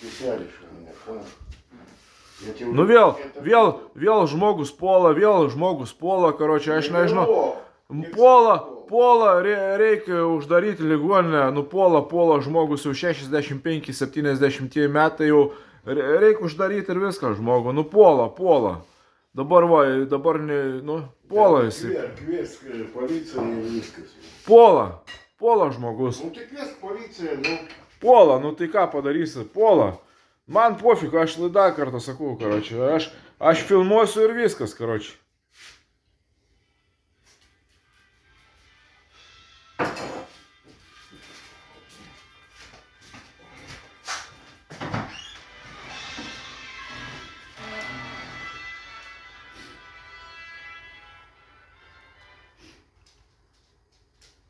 Ты сядешь у меня, понял? Я тебе Ну vėl žmogus puola, karoči, aš nežinau. Puola, reikia uždaryti ligoninę, nu puola žmogus jau 65-70 metai jau, reikia uždaryti ir viską žmogų, nu puola. Dabar ne, nu, puola jisai. Kviesk policiją ir viskas. Puola žmogus. Nu tai kviesk policiją, nu. Puola, nu tai ką padarysi, puola. Man pofik, aš dar kartą sakau, karoči, aš filmuosiu ir viskas, karoči.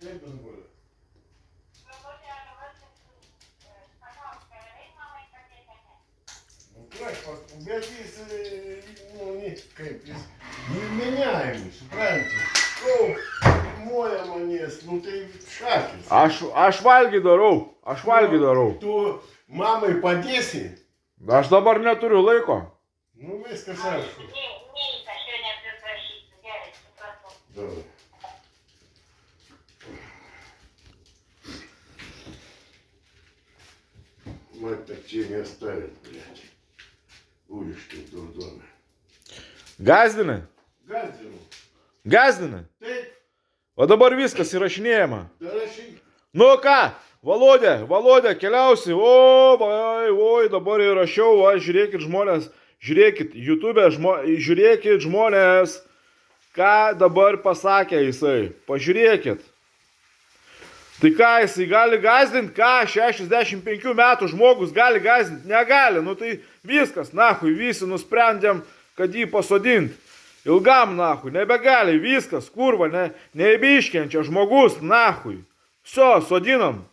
Kaip jis buvo? Bet jis, nu, kaip jis, neįmeniavimus, suprantu. Moja manęs, nu tai šakis. Aš valgy darau. Tu mamai padėsi? Aš dabar neturiu laiko. Nu viskas aišku. Neik, aš jo nepriprašysiu, gerai, supratau. Давай. Мать так тебе не оставит, блядь. Будешь ты в дурдоме. Gazdini? Gazdinu. Taip. Taip, O dabar viskas įrašinėjama. parašyk. Nu ką, Volodė, keliausi. Oi, dabar įrašiau, žiūrėkit žmonės, žiūrėkit, YouTube, žiūrėkit žmonės, ką dabar pasakė jisai. Pažiūrėkit. Tai ką, jisai gali gazdinti, ką 65 metų žmogus gali gazdinti? Negali, nu tai viskas, nahui, visi nusprendėm, kad jį pasodinti. Ilgam, nahui, nebegali, viskas, kurva, neįbiškiančia žmogus, nahui. Все, sodinam.